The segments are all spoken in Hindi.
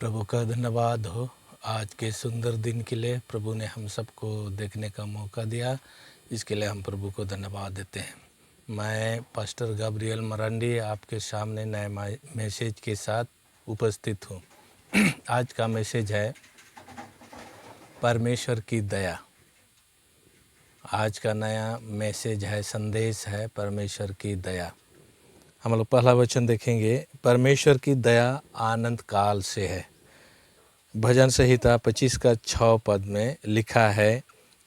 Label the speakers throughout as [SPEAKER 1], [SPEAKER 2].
[SPEAKER 1] प्रभु का धन्यवाद हो आज के सुंदर दिन के लिए। प्रभु ने हम सबको देखने का मौका दिया, इसके लिए हम प्रभु को धन्यवाद देते हैं। मैं पास्टर गैब्रियल मरांडी आपके सामने नए मैसेज के साथ उपस्थित हूँ। आज का मैसेज है परमेश्वर की दया। आज का नया मैसेज है, संदेश है परमेश्वर की दया। हम लोग पहला वचन देखेंगे। परमेश्वर की दया आनंद काल से है। भजन संहिता 25 का 6 पद में लिखा है,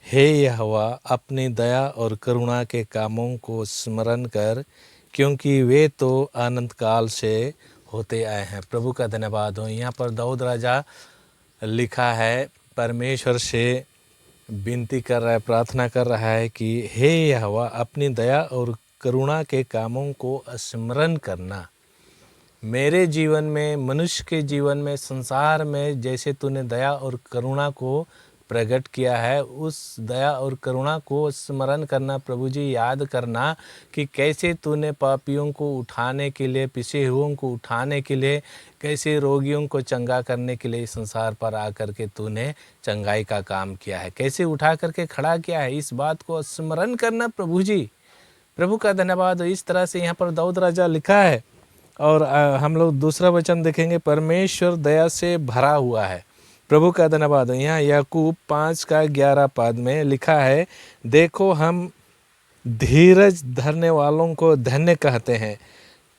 [SPEAKER 1] हे यहोवा अपनी दया और करुणा के कामों को स्मरण कर, क्योंकि वे तो आनंद काल से होते आए हैं। प्रभु का धन्यवाद हो। यहाँ पर दाऊद राजा लिखा है, परमेश्वर से विनती कर रहा है, प्रार्थना कर रहा है कि हे यहोवा अपनी दया और करुणा के कामों को स्मरण करना। मेरे जीवन में, मनुष्य के जीवन में, संसार में जैसे तूने दया और करुणा को प्रकट किया है, उस दया और करुणा को स्मरण करना। प्रभु जी याद करना कि कैसे तूने पापियों को उठाने के लिए, पिसे हुओं को उठाने के लिए, कैसे रोगियों को चंगा करने के लिए इस संसार पर आकर के तूने चंगाई का काम किया है, कैसे उठा करके खड़ा किया है। इस बात को स्मरण करना प्रभु जी। प्रभु का धन्यवाद। इस तरह से यहाँ पर दाऊद राजा लिखा है। और हम लोग दूसरा वचन देखेंगे, परमेश्वर दया से भरा हुआ है। प्रभु का धन्यवाद। यहाँ याकूब 5 का 11 पद में लिखा है, देखो हम धीरज धरने वालों को धन्य कहते हैं।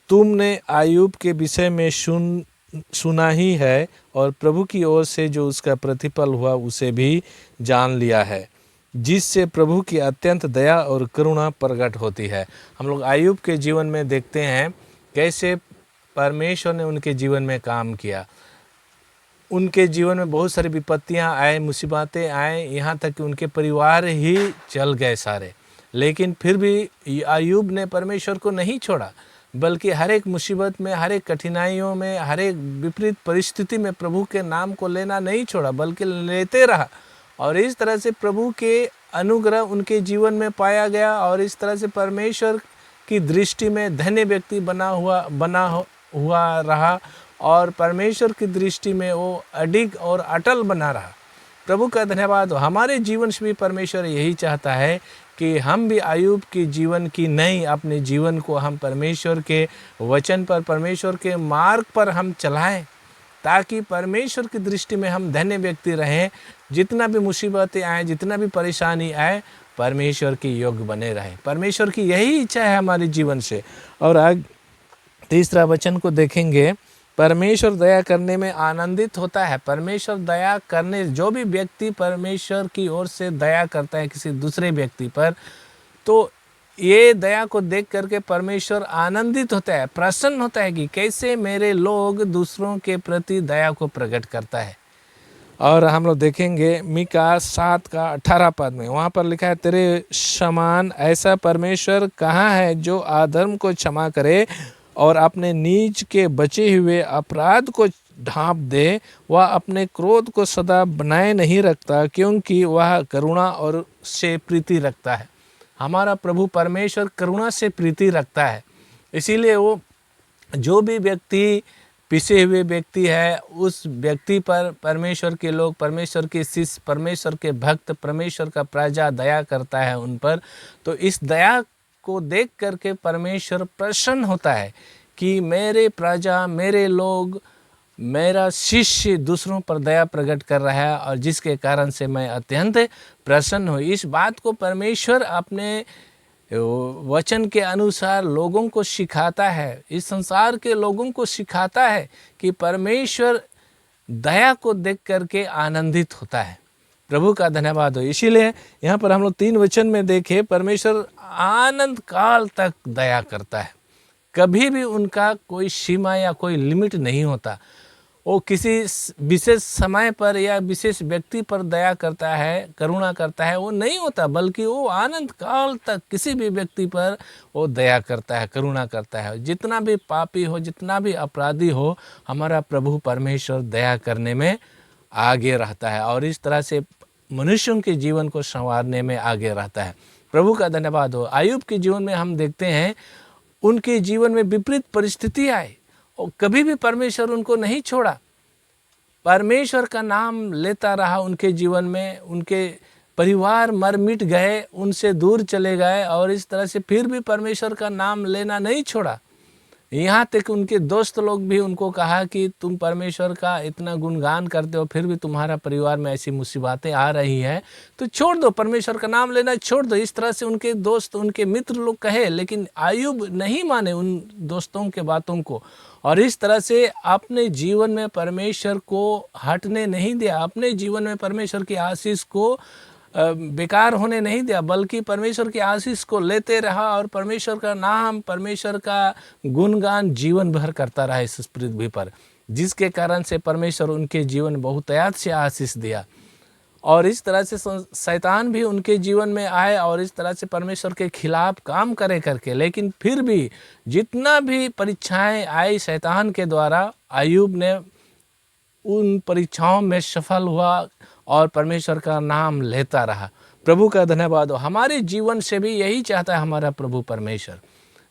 [SPEAKER 1] तुमने आयूब के विषय में सुना ही है, और प्रभु की ओर से जो उसका प्रतिफल हुआ उसे भी जान लिया है, जिससे प्रभु की अत्यंत दया और करुणा प्रकट होती है। हम लोग आयूब के जीवन में देखते हैं कैसे परमेश्वर ने उनके जीवन में काम किया। उनके जीवन में बहुत सारी विपत्तियां आए, मुसीबतें आए, यहाँ तक कि उनके परिवार ही चल गए सारे। लेकिन फिर भी आयूब ने परमेश्वर को नहीं छोड़ा, बल्कि हर एक मुसीबत में, हर एक कठिनाइयों में, हर एक विपरीत परिस्थिति में प्रभु के नाम को लेना नहीं छोड़ा, बल्कि लेते रहा। और इस तरह से प्रभु के अनुग्रह उनके जीवन में पाया गया, और इस तरह से परमेश्वर की दृष्टि में धन्य व्यक्ति बना हुआ रहा, और परमेश्वर की दृष्टि में वो अडिग और अटल बना रहा। प्रभु का धन्यवाद। हमारे जीवन से भी परमेश्वर यही चाहता है कि हम भी आयूब की जीवन की नहीं, अपने जीवन को हम परमेश्वर के वचन पर, परमेश्वर के मार्ग पर हम चलाएं, ताकि परमेश्वर की दृष्टि में हम धन्य व्यक्ति रहें। जितना भी मुसीबतें आए, जितना भी परेशानी आए, परमेश्वर की योग्य बने रहे। परमेश्वर की यही इच्छा है हमारे जीवन से। और आज तीसरा वचन को देखेंगे, परमेश्वर दया करने में आनंदित होता है। परमेश्वर दया करने, जो भी व्यक्ति परमेश्वर की ओर से दया करता है किसी दूसरे व्यक्ति पर, तो ये दया को देख करके परमेश्वर आनंदित होता है, प्रसन्न होता है कि कैसे मेरे लोग दूसरों के प्रति दया को प्रकट करता है। और हम लोग देखेंगे मीका 7 का 18 पद में, वहाँ पर लिखा है, तेरे समान ऐसा परमेश्वर कहाँ है जो अधर्म को क्षमा करे और अपने नीच के बचे हुए अपराध को ढांप दे। वह अपने क्रोध को सदा बनाए नहीं रखता, क्योंकि वह करुणा और से प्रीति रखता है। हमारा प्रभु परमेश्वर करुणा से प्रीति रखता है। इसीलिए वो जो भी व्यक्ति पिसे हुए व्यक्ति है, उस व्यक्ति पर परमेश्वर के लोग, परमेश्वर के शिष्य, परमेश्वर के भक्त, परमेश्वर का प्रजा दया करता है उन पर। तो इस दया को देख करके परमेश्वर प्रसन्न होता है कि मेरे प्रजा, मेरे लोग, मेरा शिष्य दूसरों पर दया प्रकट कर रहा है, और जिसके कारण से मैं अत्यंत प्रसन्न हूँ। इस बात को परमेश्वर अपने वचन के अनुसार लोगों को सिखाता है, इस संसार के लोगों को सिखाता है कि परमेश्वर दया को देख करके आनंदित होता है। प्रभु का धन्यवाद हो। इसीलिए यहाँ पर हम लोग 3 वचन में देखे, परमेश्वर आनंद काल तक दया करता है। कभी भी उनका कोई सीमा या कोई लिमिट नहीं होता। वो किसी विशेष समय पर या विशेष व्यक्ति पर दया करता है, करुणा करता है, वो नहीं होता, बल्कि वो आनंद काल तक किसी भी व्यक्ति पर वो दया करता है, करुणा करता है। जितना भी पापी हो, जितना भी अपराधी हो, हमारा प्रभु परमेश्वर दया करने में आगे रहता है, और इस तरह से मनुष्यों के जीवन को संवारने में आगे रहता है। प्रभु का धन्यवाद हो। आयूब के जीवन में हम देखते हैं, उनके जीवन में विपरीत परिस्थिति आई और कभी भी परमेश्वर उनको नहीं छोड़ा। परमेश्वर का नाम लेता रहा उनके जीवन में, उनके परिवार मर मिट गए, उनसे दूर चले गए और इस तरह से फिर भी परमेश्वर का नाम लेना नहीं छोड़ा। यहाँ तक उनके दोस्त लोग भी उनको कहा कि तुम परमेश्वर का इतना गुणगान करते हो, फिर भी तुम्हारा परिवार में ऐसी मुसीबतें आ रही है तो छोड़ दो, परमेश्वर का नाम लेना छोड़ दो। इस तरह से उनके दोस्त, उनके मित्र लोग कहे, लेकिन आयुब नहीं माने उन दोस्तों के बातों को और इस तरह से अपने जीवन में परमेश्वर को हटने नहीं दिया, अपने जीवन में परमेश्वर की आशीष को बेकार होने नहीं दिया, बल्कि परमेश्वर की आशीष को लेते रहा और परमेश्वर का नाम, परमेश्वर का गुणगान जीवन भर करता रहा इस पृथ्वी पर, जिसके कारण से परमेश्वर उनके जीवन में बहुतायत से आशीष दिया। और इस तरह से शैतान भी उनके जीवन में आए और इस तरह से परमेश्वर के खिलाफ काम करे करके, लेकिन फिर भी जितना भी परीक्षाएं आई शैतान के द्वारा, अय्यूब ने उन परीक्षाओं में सफल हुआ और परमेश्वर का नाम लेता रहा। प्रभु का धन्यवाद हो। हमारे जीवन से भी यही चाहता है हमारा प्रभु परमेश्वर।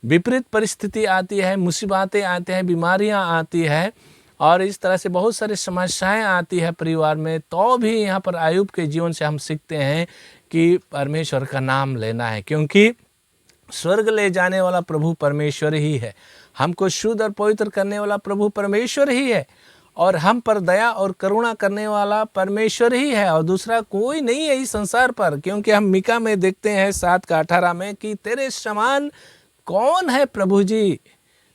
[SPEAKER 1] विपरीत परिस्थिति आती है, मुसीबतें आती हैं, बीमारियां आती है और इस तरह से बहुत सारी समस्याएं आती है परिवार में, तो भी यहाँ पर अय्यूब के जीवन से हम सीखते हैं कि परमेश्वर का नाम लेना है, क्योंकि स्वर्ग ले जाने वाला प्रभु परमेश्वर ही है, हमको शुद्ध और पवित्र करने वाला प्रभु परमेश्वर ही है और हम पर दया और करुणा करने वाला परमेश्वर ही है और दूसरा कोई नहीं है इस संसार पर। क्योंकि हम मीका में देखते हैं 7:18 में कि तेरे समान कौन है प्रभु जी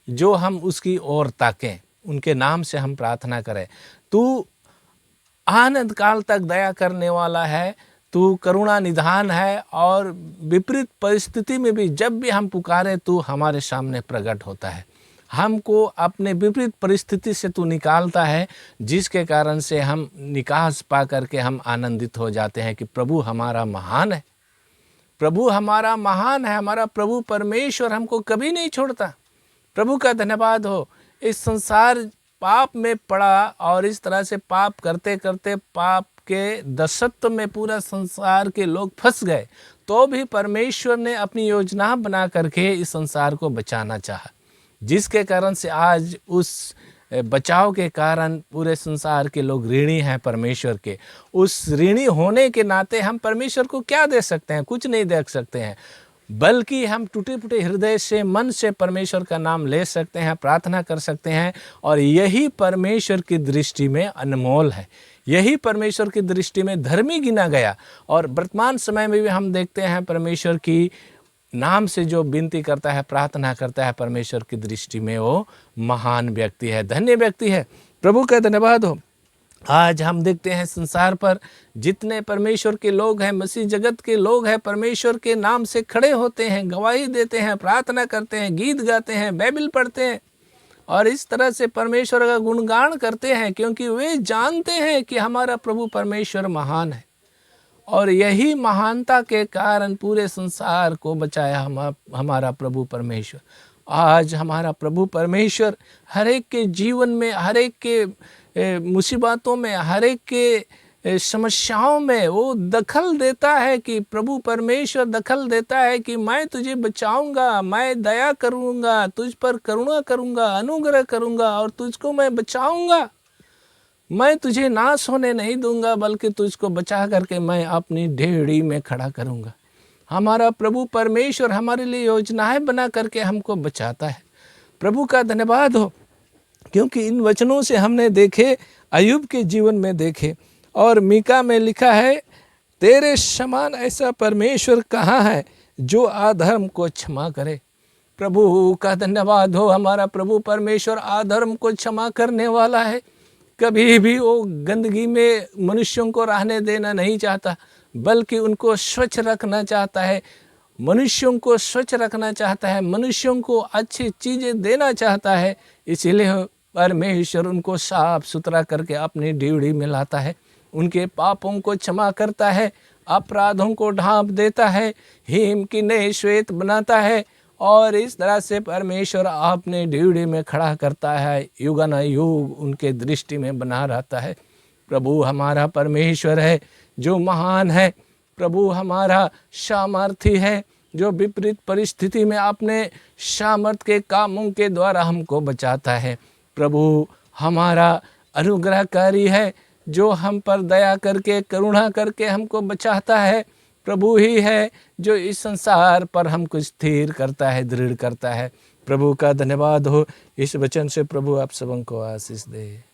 [SPEAKER 1] जो हम उसकी ओर ताकें, उनके नाम से हम प्रार्थना करें। तू आनंद काल तक दया करने वाला है, तू करुणा निधान है और विपरीत परिस्थिति में भी जब भी हम पुकारे तू हमारे सामने प्रकट होता है, हमको अपने विपरीत परिस्थिति से तू निकालता है, जिसके कारण से हम निकास पा करके हम आनंदित हो जाते हैं कि प्रभु हमारा महान है, प्रभु हमारा महान है, हमारा प्रभु परमेश्वर हमको कभी नहीं छोड़ता। प्रभु का धन्यवाद हो। इस संसार पाप में पड़ा और इस तरह से पाप करते करते पाप के दासत्व में पूरा संसार के लोग फंस गए, तो भी परमेश्वर ने अपनी योजना बना करके इस संसार को बचाना चाहा, जिसके कारण से आज उस बचाव के कारण पूरे संसार के लोग ऋणी हैं परमेश्वर के। उस ऋणी होने के नाते हम परमेश्वर को क्या दे सकते हैं? कुछ नहीं दे सकते हैं, बल्कि हम टूटे फूटे हृदय से, मन से परमेश्वर का नाम ले सकते हैं, प्रार्थना कर सकते हैं और यही परमेश्वर की दृष्टि में अनमोल है, यही परमेश्वर की दृष्टि में धर्मी गिना गया। और वर्तमान समय में भी हम देखते हैं परमेश्वर की नाम से जो विनती करता है, प्रार्थना करता है, परमेश्वर की दृष्टि में वो महान व्यक्ति है, धन्य व्यक्ति है। प्रभु का धन्यवाद हो। आज हम देखते हैं संसार पर जितने परमेश्वर के लोग हैं, मसीह जगत के लोग हैं, परमेश्वर के नाम से खड़े होते हैं, गवाही देते हैं, प्रार्थना करते हैं, गीत गाते हैं, बाइबल पढ़ते हैं और इस तरह से परमेश्वर का गुणगान करते हैं, क्योंकि वे जानते हैं कि हमारा प्रभु परमेश्वर महान है और यही महानता के कारण पूरे संसार को बचाया हमारा प्रभु परमेश्वर। आज हमारा प्रभु परमेश्वर हर एक के जीवन में, हर एक के मुसीबतों में, हर एक के समस्याओं में वो दखल देता है कि प्रभु परमेश्वर दखल देता है कि मैं तुझे बचाऊंगा, मैं दया करूंगा, तुझ पर करुणा करूंगा, अनुग्रह करूंगा और तुझको मैं बचाऊंगा, मैं तुझे नाश होने नहीं दूंगा, बल्कि तुझको बचा करके मैं अपनी डेहरी में खड़ा करूंगा। हमारा प्रभु परमेश्वर हमारे लिए योजनाएं बना करके हमको बचाता है। प्रभु का धन्यवाद हो, क्योंकि इन वचनों से हमने देखे, अय्यूब के जीवन में देखे और मीका में लिखा है, तेरे समान ऐसा परमेश्वर कहाँ है जो अधर्म को क्षमा करे। प्रभु का धन्यवाद हो। हमारा प्रभु परमेश्वर अधर्म को क्षमा करने वाला है। कभी भी वो गंदगी में मनुष्यों को रहने देना नहीं चाहता, बल्कि उनको स्वच्छ रखना चाहता है, मनुष्यों को स्वच्छ रखना चाहता है, मनुष्यों को अच्छी चीज़ें देना चाहता है। इसीलिए परमेश्वर उनको साफ सुथरा करके अपनी ड्यूटी में लाता है, उनके पापों को क्षमा करता है, अपराधों को ढांप देता है, हिम की नए श्वेत बनाता है और इस तरह से परमेश्वर अपने ड्यूटी में खड़ा करता है, युगानुयुग उनके दृष्टि में बना रहता है। प्रभु हमारा परमेश्वर है जो महान है। प्रभु हमारा सामर्थी है जो विपरीत परिस्थिति में अपने सामर्थ के कामों के द्वारा हमको बचाता है। प्रभु हमारा अनुग्रहकारी है, जो हम पर दया करके करुणा करके हमको बचाता है। प्रभु ही है जो इस संसार पर हमको स्थिर करता है, दृढ़ करता है। प्रभु का धन्यवाद हो। इस वचन से प्रभु आप सबों को आशीष दे।